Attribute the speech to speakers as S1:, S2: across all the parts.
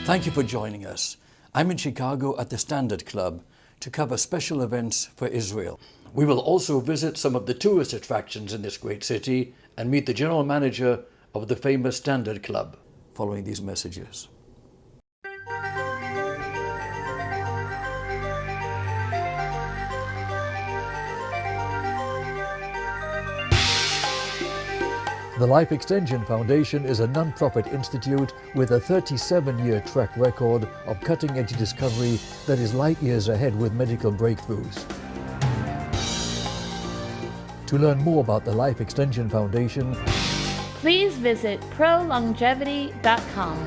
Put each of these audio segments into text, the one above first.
S1: Thank you for joining us. I'm in Chicago at the Standard Club to cover special events for Israel. We will also visit some of the tourist attractions in this great city and meet the general manager of the famous Standard Club following these messages. The Life Extension Foundation is a non-profit institute with a 37-year track record of cutting-edge discovery that is light years ahead with medical breakthroughs. To learn more about the Life Extension Foundation,
S2: please visit prolongevity.com.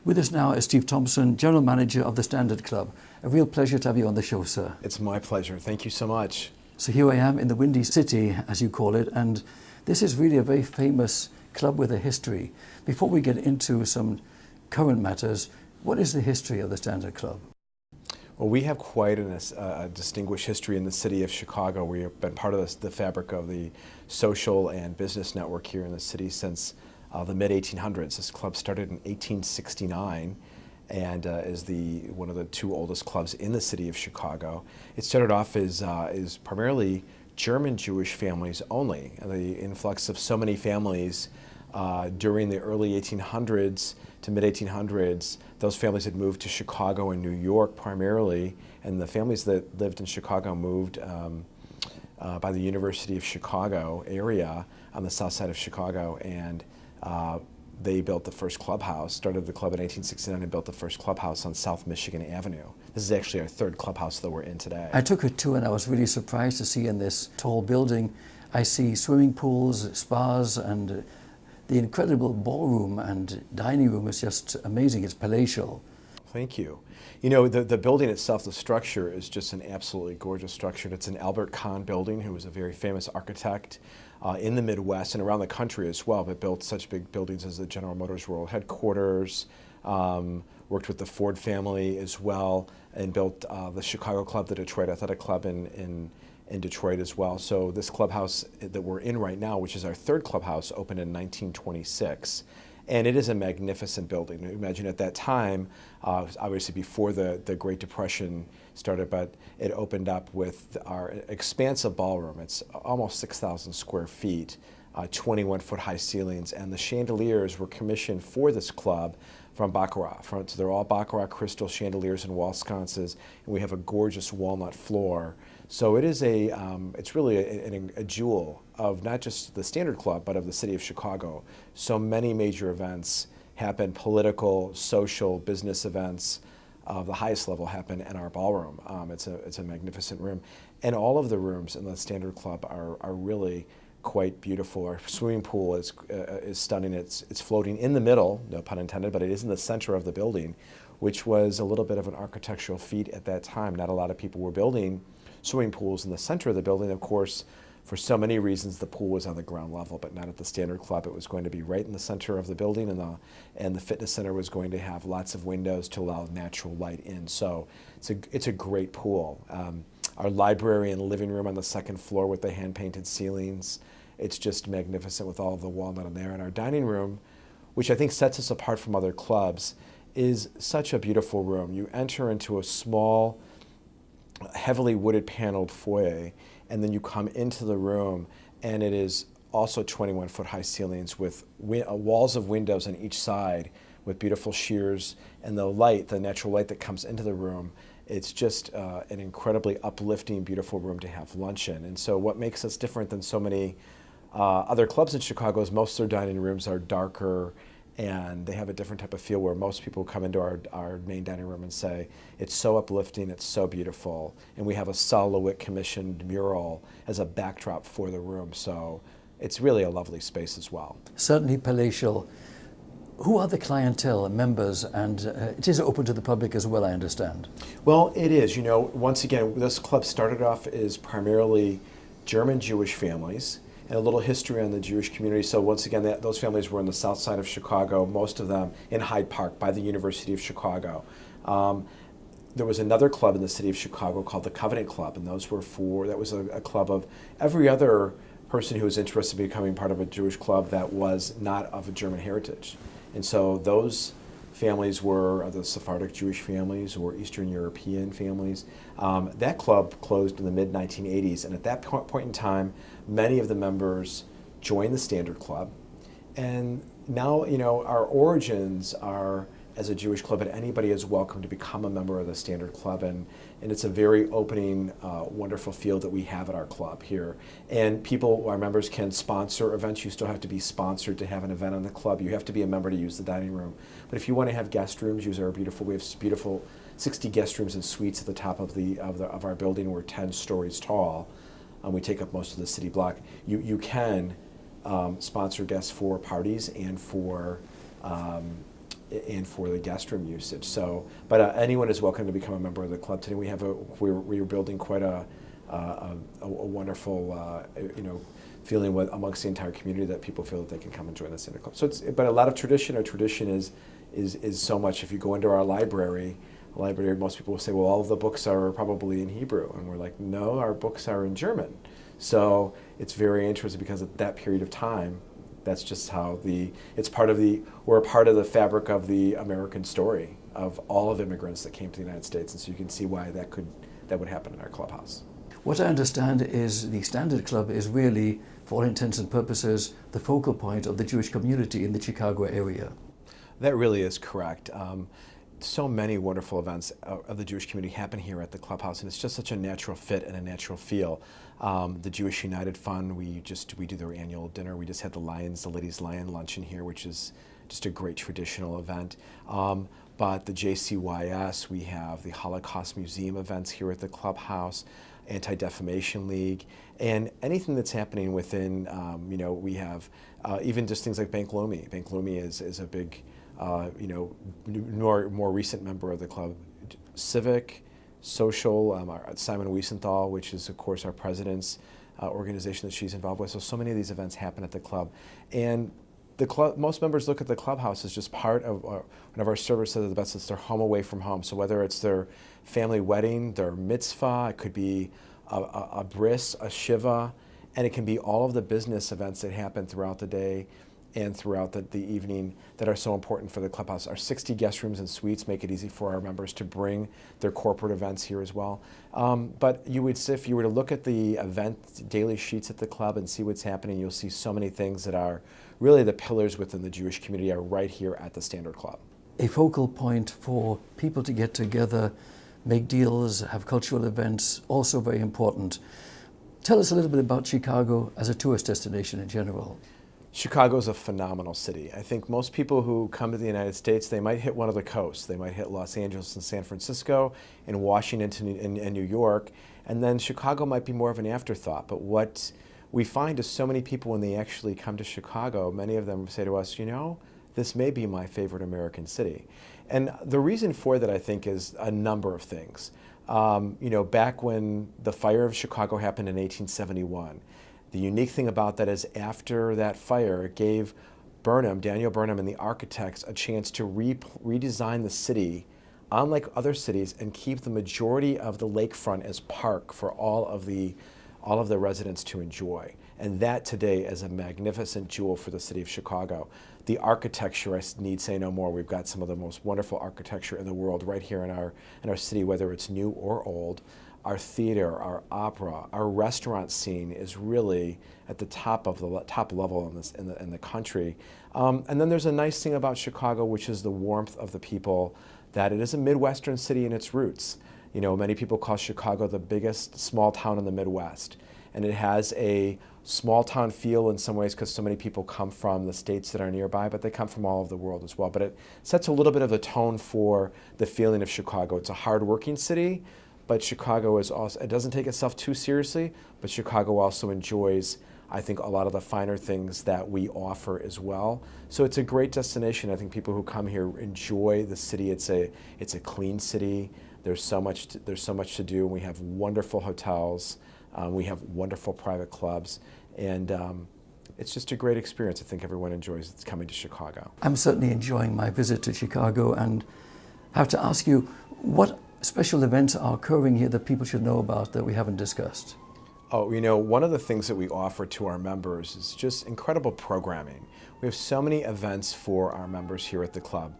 S1: With us now is Steve Thompson, General Manager of the Standard Club. A real pleasure to have you on the show, sir.
S3: It's my pleasure. Thank you so much.
S1: So here I am in the Windy City, as you call it, and this is really a very famous club with a history. Before we get into some current matters, what is the history of the Standard Club?
S3: Well, we have quite a distinguished history in the city of Chicago. We have been part of the fabric of the social and business network here in the city since the mid-1800s. This club started in 1869 and is one of the two oldest clubs in the city of Chicago. It started off as primarily German Jewish families only. The influx of so many families during the early 1800s to mid-1800s, those families had moved to Chicago and New York primarily, and the families that lived in Chicago moved by the University of Chicago area on the south side of Chicago, and they built the first clubhouse, started the club in 1869 and built the first clubhouse on South Michigan Avenue. This is actually our third clubhouse that we're in today.
S1: I took a tour and I was really surprised to see in this tall building, I see swimming pools, spas, and the incredible ballroom and dining room is just amazing. It's palatial.
S3: Thank you. You know, the building itself, the structure is just an absolutely gorgeous structure. It's an Albert Kahn building, who was a very famous architect in the Midwest and around the country as well, but built such big buildings as the General Motors World Headquarters, worked with the Ford family as well, and built the Chicago Club, the Detroit Athletic Club in Detroit as well. So this clubhouse that we're in right now, which is our third clubhouse, opened in 1926. And it is a magnificent building. Imagine at that time, obviously before the Great Depression started, but it opened up with our expansive ballroom. It's almost 6,000 square feet, 21-foot high ceilings, and the chandeliers were commissioned for this club from Baccarat. So they're all Baccarat crystal chandeliers and wall sconces, and we have a gorgeous walnut floor. So it is it's really a jewel of not just the Standard Club, but of the city of Chicago. So many major events happen, political, social, business events of the highest level happen in our ballroom. It's a magnificent room. And all of the rooms in the Standard Club are really quite beautiful. Our swimming pool is stunning. It's floating in the middle, no pun intended, but it is in the center of the building, which was a little bit of an architectural feat at that time. Not a lot of people were building swimming pools in the center of the building. Of course, for so many reasons, the pool was on the ground level, but not at the Standard Club. It was going to be right in the center of the building, and the fitness center was going to have lots of windows to allow natural light in. So it's a great pool. Our library and living room on the second floor with the hand-painted ceilings, it's just magnificent with all of the walnut in there. And our dining room, which I think sets us apart from other clubs, is such a beautiful room. You enter into a small, heavily wooded paneled foyer, and then you come into the room, and it is also 21-foot high ceilings with walls of windows on each side with beautiful sheers, and the light, the natural light that comes into the room It's just an incredibly uplifting, beautiful room to have lunch in. And so what makes us different than so many other clubs in Chicago is most of their dining rooms are darker and they have a different type of feel, where most people come into our main dining room and say, it's so uplifting, it's so beautiful. And we have a Sol LeWitt commissioned mural as a backdrop for the room. So it's really a lovely space as well.
S1: Certainly palatial. Who are the clientele and members? And it is open to the public as well, I understand.
S3: Well, it is. You know, once again, this club started off as primarily German Jewish families, and a little history on the Jewish community. So once again, those families were on the south side of Chicago, most of them in Hyde Park by the University of Chicago. There was another club in the city of Chicago called the Covenant Club, and that was a club of every other person who was interested in becoming part of a Jewish club that was not of a German heritage. And so those families were the Sephardic Jewish families or Eastern European families. That club closed in the mid-1980s, and at that point in time, many of the members joined the Standard Club. And now, you know, our origins are as a Jewish club, and anybody is welcome to become a member of the Standard Club. And it's a very opening, wonderful field that we have at our club here. And our members can sponsor events. You still have to be sponsored to have an event on the club. You have to be a member to use the dining room. But if you want to have guest rooms, we have beautiful 60 guest rooms and suites at the top of our building. We're 10 stories tall. We take up most of the city block. You can sponsor guests for parties and for the guest room usage. So, but anyone is welcome to become a member of the club today. We're building quite a wonderful feeling amongst the entire community that people feel that they can come and join the Standard Club. So but a lot of tradition. Our tradition is so much. If you go into our library, most people will say, well, all of the books are probably in Hebrew, and we're like, no, our books are in German. So it's very interesting because at that period of time, that's just how we're a part of the fabric of the American story of all of immigrants that came to the United States, and so you can see why that would happen in our clubhouse.
S1: What I understand is the Standard Club is really, for all intents and purposes, the focal point of the Jewish community in the Chicago area.
S3: That really is correct. So many wonderful events of the Jewish community happen here at the clubhouse, and it's just such a natural fit and a natural feel. The Jewish United Fund, we do their annual dinner. We just had the Ladies Lion Luncheon here, which is just a great traditional event. But the JCYS, we have the Holocaust Museum events here at the clubhouse, Anti-Defamation League, and anything that's happening within, we have even just things like Bank Lomi. Bank Lomi is a big, more recent member of the club. Civic, social, Simon Wiesenthal, which is of course our president's organization that she's involved with. So many of these events happen at the club, and the club. Most members look at the clubhouse as just part of one of our services. It's their home away from home. So whether it's their family wedding, their mitzvah, it could be a bris, a shiva, and it can be all of the business events that happen throughout the day and throughout the evening that are so important for the clubhouse. Our 60 guest rooms and suites make it easy for our members to bring their corporate events here as well. But if you were to look at the event daily sheets at the club and see what's happening, you'll see so many things that are really the pillars within the Jewish community are right here at the Standard Club.
S1: A focal point for people to get together, make deals, have cultural events, also very important. Tell us a little bit about Chicago as a tourist destination in general.
S3: Chicago is a phenomenal city. I think most people who come to the United States, they might hit one of the coasts. They might hit Los Angeles and San Francisco and Washington and New York, and then Chicago might be more of an afterthought. But what we find is so many people, when they actually come to Chicago, many of them say to us, this may be my favorite American city. And the reason for that, I think, is a number of things. Back when the fire of Chicago happened in 1871, the unique thing about that is after that fire, it gave Daniel Burnham and the architects a chance to redesign the city, unlike other cities, and keep the majority of the lakefront as park for all of the residents to enjoy. And that today is a magnificent jewel for the city of Chicago. The architecture, I need say no more. We've got some of the most wonderful architecture in the world right here in our city, whether it's new or old. Our theater, our opera, our restaurant scene is really at the top level in the country. And then there's a nice thing about Chicago, which is the warmth of the people, that it is a Midwestern city in its roots. You know, many people call Chicago the biggest small town in the Midwest, and it has a small town feel in some ways because so many people come from the states that are nearby, but they come from all over the world as well. But it sets a little bit of a tone for the feeling of Chicago. It's a hard-working city, but Chicago is also, it doesn't take itself too seriously, but Chicago also enjoys, I think, a lot of the finer things that we offer as well. So it's a great destination. I think people who come here enjoy the city. It's a clean city. There's so much to do. We have wonderful hotels. We have wonderful private clubs, and it's just a great experience. I think everyone enjoys coming to Chicago.
S1: I'm certainly enjoying my visit to Chicago, and have to ask you, what special events are occurring here that people should know about that we haven't discussed?
S3: Oh, you know, one of the things that we offer to our members is just incredible programming. We have so many events for our members here at the club.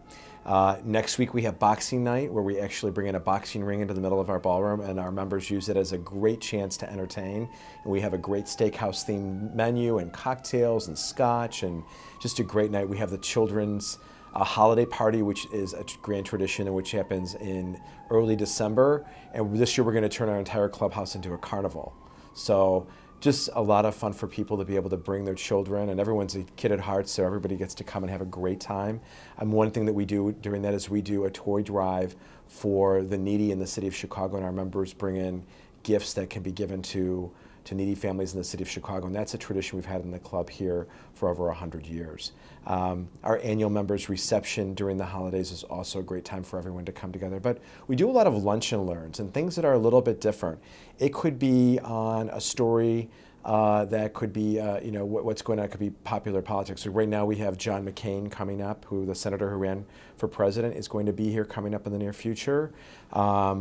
S3: Next week we have boxing night, where we actually bring in a boxing ring into the middle of our ballroom, and our members use it as a great chance to entertain. And we have a great steakhouse themed menu and cocktails and scotch, and just a great night. We have the children's holiday party, which is a grand tradition, and which happens in early December. And this year we're going to turn our entire clubhouse into a carnival. So just a lot of fun for people to be able to bring their children, and everyone's a kid at heart, so everybody gets to come and have a great time. And one thing that we do during that is we do a toy drive for the needy in the city of Chicago, and our members bring in gifts that can be given to needy families in the city of Chicago, and that's a tradition we've had in the club here for over 100 years. Our annual members reception during the holidays is also a great time for everyone to come together. But we do a lot of lunch and learns and things that are a little bit different. It could be on a story that could be, you know, what's going on. It could be popular politics. So right now we have John McCain coming up, who the senator who ran for president is going to be here coming up in the near future.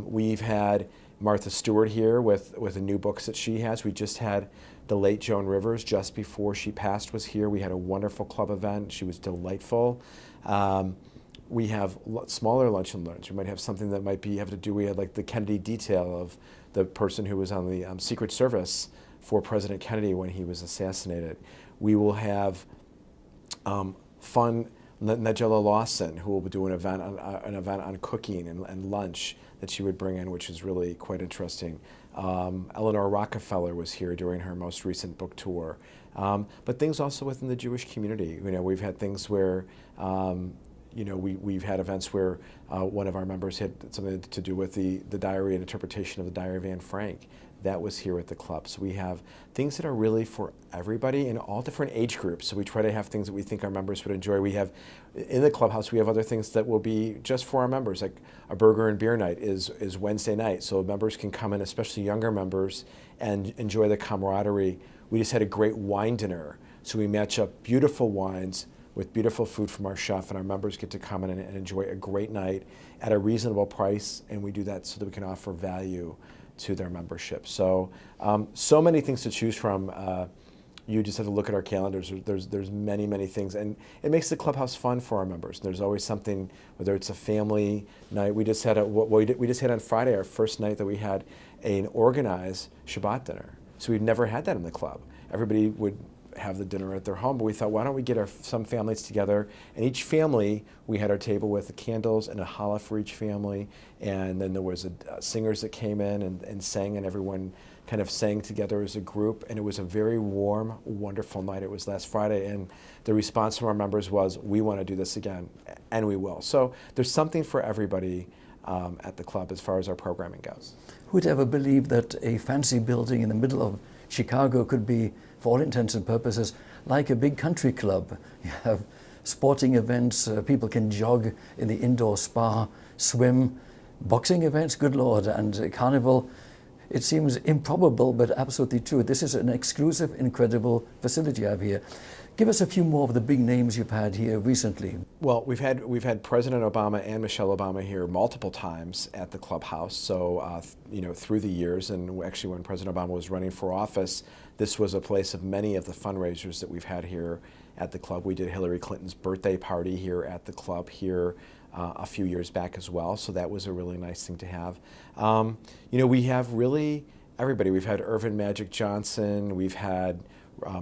S3: We've had Martha Stewart here with the new books that she has. We just had the late Joan Rivers, just before she passed, was here. We had a wonderful club event. She was delightful. We have smaller lunch and learns. We might have something that might have to do, we had like the Kennedy detail of the person who was on the Secret Service for President Kennedy when he was assassinated. We will have fun Nigella Lawson, who will do an event on cooking and lunch that she would bring in, which is really quite interesting. Eleanor Rockefeller was here during her most recent book tour. But things also within the Jewish community. You know, we've had things where, you know, we've had events where one of our members had something to do with the diary and interpretation of the Diary of Anne Frank. That was here at the club. So we have things that are really for everybody in all different age groups. So we try to have things that we think our members would enjoy. We have, in the clubhouse, we have other things that will be just for our members, like a burger and beer night is Wednesday night. So members can come in, especially younger members, and enjoy the camaraderie. We just had a great wine dinner. So we match up beautiful wines with beautiful food from our chef, and our members get to come in and enjoy a great night at a reasonable price, and we do that so that we can offer value to their membership. So, so many things to choose from. You just have to look at our calendars. There's many, many things, and it makes the clubhouse fun for our members. There's always something, whether it's a family night. We just had we just had on Friday, our first night that we had an organized Shabbat dinner. So we'd never had that in the club. Everybody would have the dinner at their home, but we thought, why don't we get some families together, and each family, we had our table with the candles and a challah for each family, and then there was singers that came in and sang, and everyone kind of sang together as a group, and it was a very warm, wonderful night. It was last Friday, and the response from our members was, we want to do this again, and we will. So there's something for everybody at the club as far as our programming goes.
S1: Who'd ever believe that a fancy building in the middle of Chicago could be, for all intents and purposes, like a big country club? You have sporting events, people can jog in the indoor spa, swim, boxing events, good Lord, and carnival. It seems improbable, but absolutely true. This is an exclusive, incredible facility you have here. Give us a few more of the big names you've had here recently.
S3: Well, we've had President Obama and Michelle Obama here multiple times at the clubhouse. So, you know, through the years, and actually when President Obama was running for office, this was a place of many of the fundraisers that we've had here at the club. We did Hillary Clinton's birthday party here at the club here a few years back as well. So that was a really nice thing to have. You know, we have really everybody. We've had Irvin Magic Johnson. We've had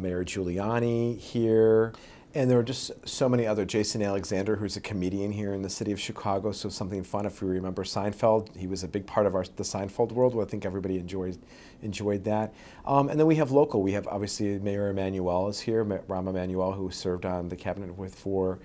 S3: Mayor Giuliani here, And there are just so many other. Jason Alexander, who's a comedian here in the city of Chicago, so something fun. If you remember Seinfeld, he was a big part of the Seinfeld world. Well, I think everybody enjoyed that. And then we have local. We have obviously Mayor Emanuel is here, Rahm Emanuel, who served on the cabinet for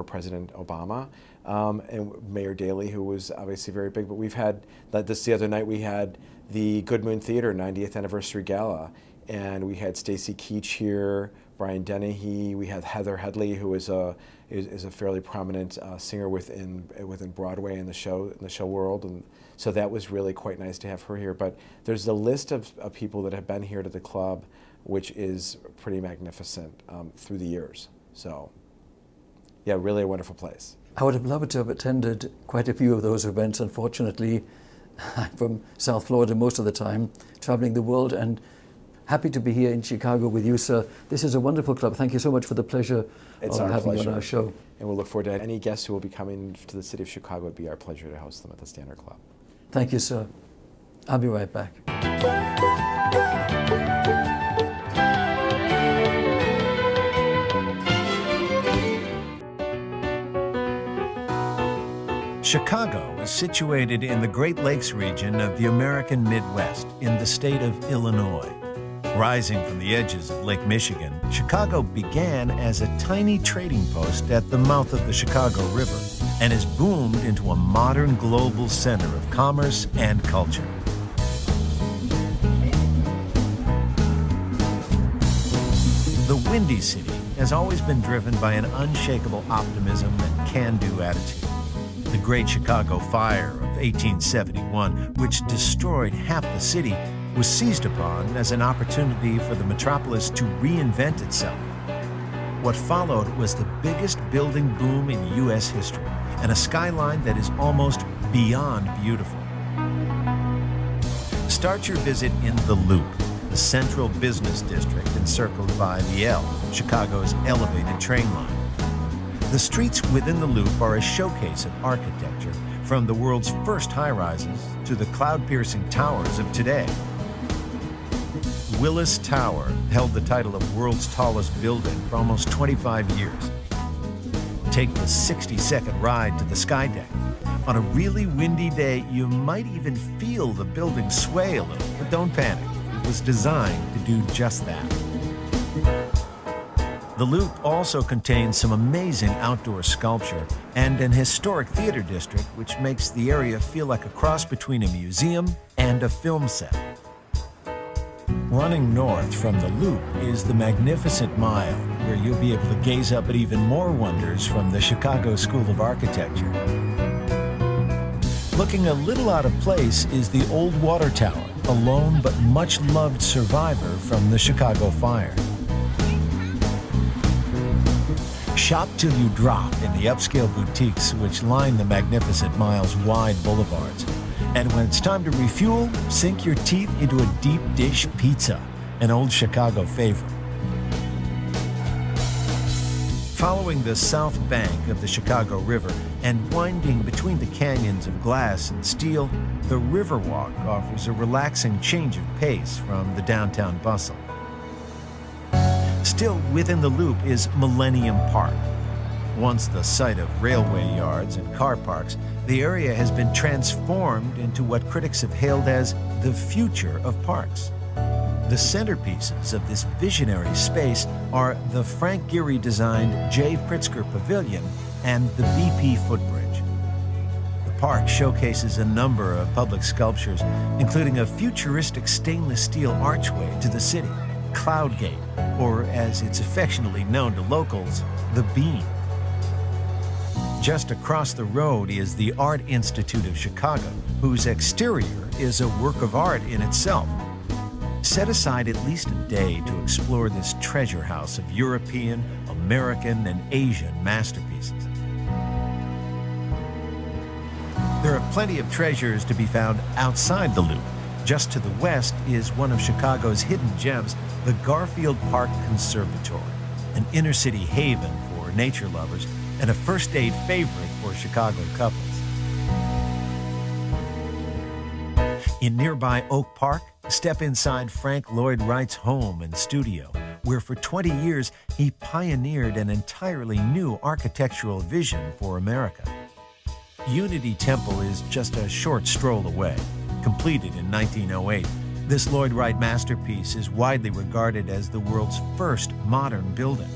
S3: President Obama, and Mayor Daley, who was obviously very big. But we've had the other night. We had the Good Moon Theater 90th anniversary gala, and we had Stacy Keach here, Brian Dennehy. We had Heather Headley, who is a fairly prominent singer within Broadway in the show world, and so that was really quite nice to have her here. But there's a list of people that have been here to the club, which is pretty magnificent through the years. So, yeah, really a wonderful place.
S1: I would have loved to have attended quite a few of those events. Unfortunately, I'm from South Florida most of the time, traveling the world, and happy to be here in Chicago with you, sir. This is a wonderful club. Thank you so much for the pleasure of having you on our show.
S3: And we'll look forward to any guests who will be coming to the city of Chicago. It'd be our pleasure to host them at the Standard Club.
S1: Thank you, sir. I'll be right back.
S4: Chicago is situated in the Great Lakes region of the American Midwest in the state of Illinois. Rising from the edges of Lake Michigan, Chicago began as a tiny trading post at the mouth of the Chicago River and has boomed into a modern global center of commerce and culture. The Windy City has always been driven by an unshakable optimism and can-do attitude. The Great Chicago Fire of 1871, which destroyed half the city, was seized upon as an opportunity for the metropolis to reinvent itself. What followed was the biggest building boom in U.S. history and a skyline that is almost beyond beautiful. Start your visit in the Loop, the central business district encircled by the L, Chicago's elevated train line. The streets within the Loop are a showcase of architecture, from the world's first high-rises to the cloud-piercing towers of today. Willis Tower held the title of world's tallest building for almost 25 years. Take the 60-second ride to the sky deck. On a really windy day, you might even feel the building sway a little, but don't panic. It was designed to do just that. The Loop also contains some amazing outdoor sculpture and an historic theater district, which makes the area feel like a cross between a museum and a film set. Running north from the Loop is the Magnificent Mile, where you'll be able to gaze up at even more wonders from the Chicago School of Architecture. Looking a little out of place is the Old Water Tower, a lone but much-loved survivor from the Chicago Fire. Shop till you drop in the upscale boutiques which line the Magnificent Mile's wide boulevards. And when it's time to refuel, sink your teeth into a deep dish pizza, an old Chicago favorite. Following the south bank of the Chicago River and winding between the canyons of glass and steel, the Riverwalk offers a relaxing change of pace from the downtown bustle. Still within the Loop is Millennium Park. Once the site of railway yards and car parks, the area has been transformed into what critics have hailed as the future of parks. The centerpieces of this visionary space are the Frank Gehry-designed J. Pritzker Pavilion and the BP Footbridge. The park showcases a number of public sculptures, including a futuristic stainless steel archway to the city, Cloud Gate, or as it's affectionately known to locals, the Beam. Just across the road is the Art Institute of Chicago, whose exterior is a work of art in itself. Set aside at least a day to explore this treasure house of European, American, and Asian masterpieces. There are plenty of treasures to be found outside the Loop. Just to the west is one of Chicago's hidden gems, the Garfield Park Conservatory, an inner-city haven for nature lovers and a first-date favorite for Chicago couples. In nearby Oak Park, step inside Frank Lloyd Wright's home and studio, where for 20 years he pioneered an entirely new architectural vision for America. Unity Temple is just a short stroll away. Completed in 1908, this Lloyd Wright masterpiece is widely regarded as the world's first modern building.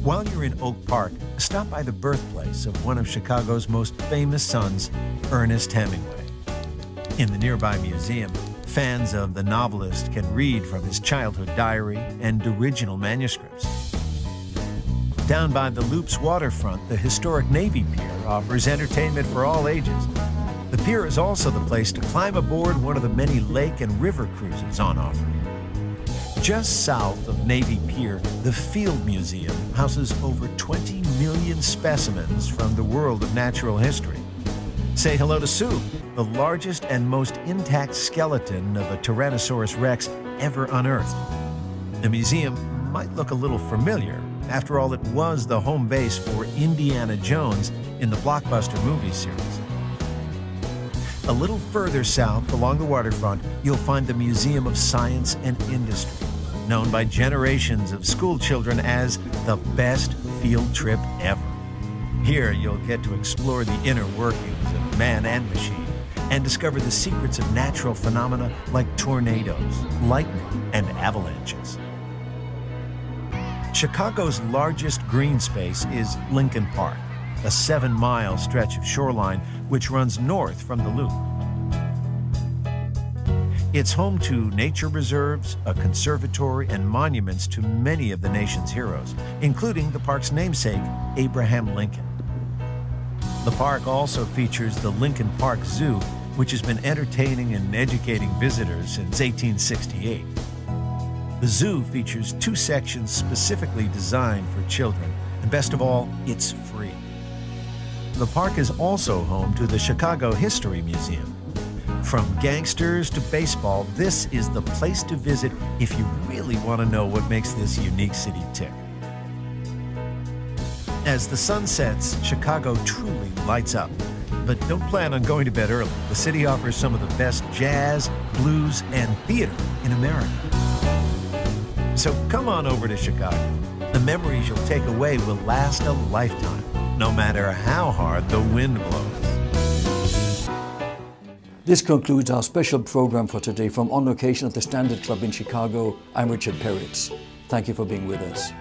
S4: While you're in Oak Park, stop by the birthplace of one of Chicago's most famous sons, Ernest Hemingway. In the nearby museum, fans of the novelist can read from his childhood diary and original manuscripts. Down by the Loop's waterfront, the historic Navy Pier offers entertainment for all ages. The pier is also the place to climb aboard one of the many lake and river cruises on offer. Just south of Navy Pier, the Field Museum houses over 20 million specimens from the world of natural history. Say hello to Sue, the largest and most intact skeleton of a Tyrannosaurus Rex ever unearthed. The museum might look a little familiar. After all, it was the home base for Indiana Jones in the blockbuster movie series. A little further south along the waterfront, you'll find the Museum of Science and Industry, known by generations of school children as the best field trip ever. Here, you'll get to explore the inner workings of man and machine and discover the secrets of natural phenomena like tornadoes, lightning, and avalanches. Chicago's largest green space is Lincoln Park, a 7-mile stretch of shoreline which runs north from the Loop. It's home to nature reserves, a conservatory, and monuments to many of the nation's heroes, including the park's namesake, Abraham Lincoln. The park also features the Lincoln Park Zoo, which has been entertaining and educating visitors since 1868. The zoo features 2 sections specifically designed for children, and best of all, it's free. The park is also home to the Chicago History Museum. From gangsters to baseball, this is the place to visit if you really want to know what makes this unique city tick. As the sun sets, Chicago truly lights up. But don't plan on going to bed early. The city offers some of the best jazz, blues, and theater in America. So come on over to Chicago. The memories you'll take away will last a lifetime, no matter how hard the wind blows.
S1: This concludes our special program for today from On Location at the Standard Club in Chicago. I'm Richard Peretz. Thank you for being with us.